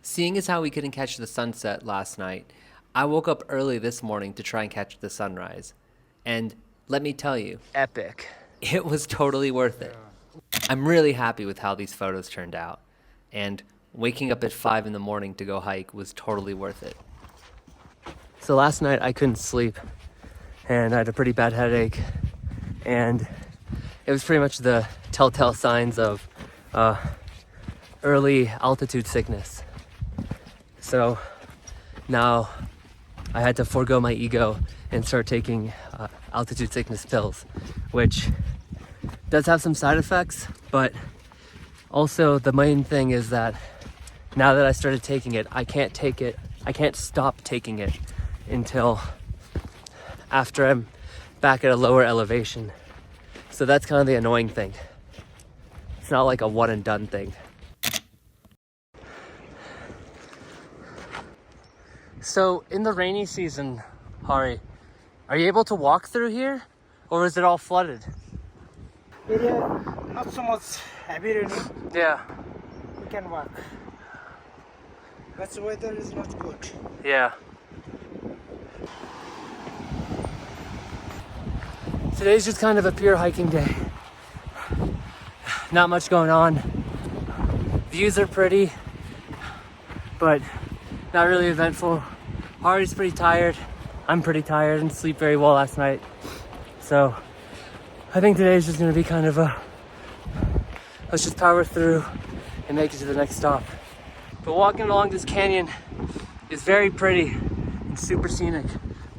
Seeing as how we couldn't catch the sunset last night, I woke up early this morning to try and catch the sunrise. And let me tell you, Epic. it was totally worth it. I'm really happy with how these photos turned out. And waking up at 5 in the morning to go hike was totally worth it. So last night I couldn't sleep and I had a pretty bad headache, and it was pretty much the telltale signs of early altitude sickness. So now I had to forego my ego and start taking altitude sickness pills, which does have some side effects, but also the main thing is that now that I started taking it, I can't stop taking it until after I'm back at a lower elevation. So that's kind of the annoying thing. It's not like a one and done thing. So in the rainy season, Hari, are you able to walk through here, or is it all flooded? Area not so much heavy raining. Yeah. We can walk. But the weather is not good. Yeah. Today's just kind of a pure hiking day. Not much going on. Views are pretty, but not really eventful. Hari's pretty tired. I'm pretty tired and sleep very well last night. So I think today is just gonna be kind of let's just power through and make it to the next stop. But walking along this canyon is very pretty and super scenic,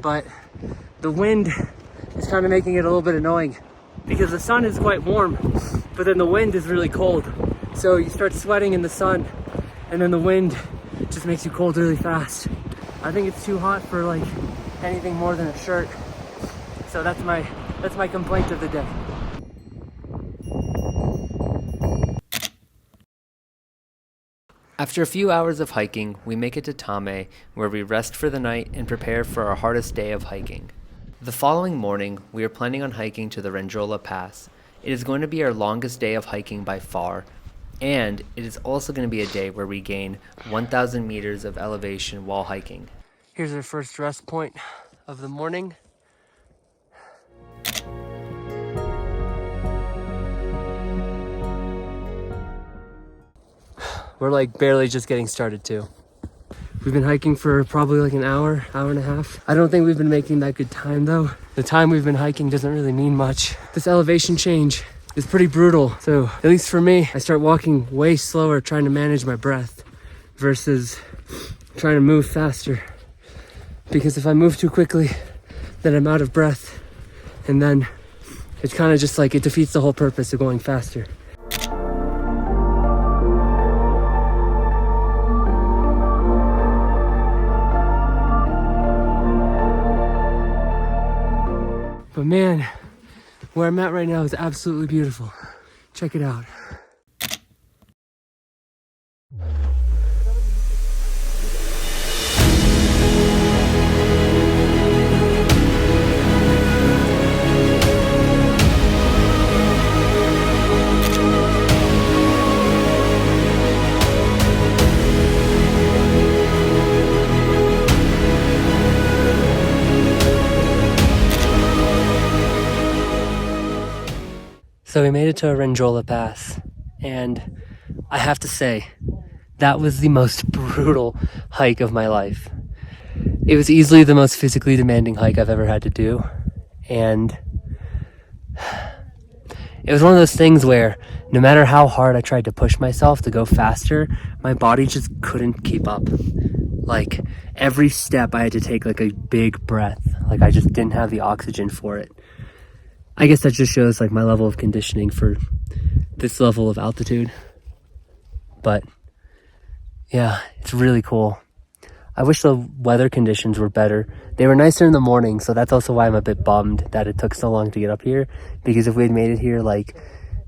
but the wind is kind of making it a little bit annoying because the sun is quite warm, but then the wind is really cold. So you start sweating in the sun and then the wind just makes you cold really fast. I think it's too hot for like anything more than a shirt. So that's my complaint of the day. After a few hours of hiking, we make it to Tame, where we rest for the night and prepare for our hardest day of hiking. The following morning, we are planning on hiking to the Renjo La Pass. It is going to be our longest day of hiking by far, and it is also going to be a day where we gain 1,000 meters of elevation while hiking. Here's our first rest point of the morning. We're like barely just getting started too. We've been hiking for probably like an hour and a half. I don't think we've been making that good time though. The time we've been hiking doesn't really mean much. This elevation change is pretty brutal. So at least for me, I start walking way slower, trying to manage my breath versus trying to move faster. Because if I move too quickly, then I'm out of breath. And then it's kind of just like it defeats the whole purpose of going faster. But man, where I'm at right now is absolutely beautiful. Check it out. So we made it to Renjo La Pass, and I have to say, that was the most brutal hike of my life. It was easily the most physically demanding hike I've ever had to do, and it was one of those things where no matter how hard I tried to push myself to go faster, my body just couldn't keep up. Like, every step I had to take like a big breath, like I just didn't have the oxygen for it. I guess that just shows like my level of conditioning for this level of altitude. But yeah, it's really cool. I wish the weather conditions were better. They were nicer in the morning, so that's also why I'm a bit bummed that it took so long to get up here. Because if we had made it here like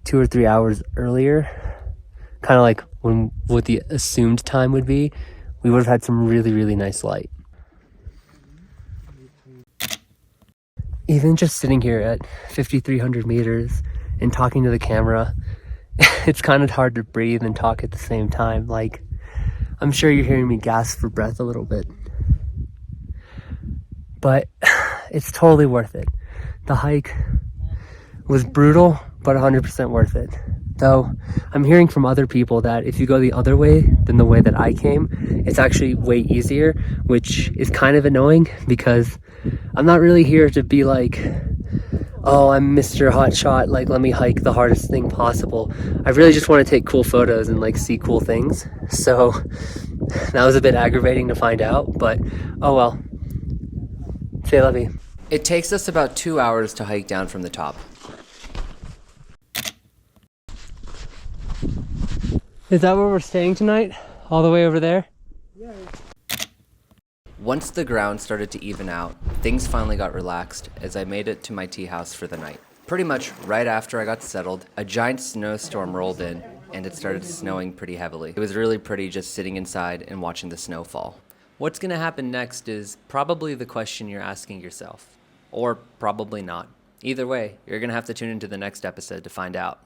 2 or 3 hours earlier, kind of like what the assumed time would be, we would have had some really, really nice light. Even just sitting here at 5,300 meters and talking to the camera, it's kind of hard to breathe and talk at the same time. Like, I'm sure you're hearing me gasp for breath a little bit. But it's totally worth it. The hike was brutal, but 100% worth it. Though I'm hearing from other people that if you go the other way than the way that I came, it's actually way easier, which is kind of annoying because I'm not really here to be like, oh, I'm Mr. Hotshot, like let me hike the hardest thing possible. I really just want to take cool photos and like see cool things. So that was a bit aggravating to find out, but oh well. C'est la vie. It takes us about 2 hours to hike down from the top. Is that where we're staying tonight? All the way over there? Yeah. Once the ground started to even out, things finally got relaxed as I made it to my tea house for the night. Pretty much right after I got settled, a giant snowstorm rolled in and it started snowing pretty heavily. It was really pretty just sitting inside and watching the snow fall. What's gonna happen next is probably the question you're asking yourself. Or probably not. Either way, you're gonna have to tune into the next episode to find out.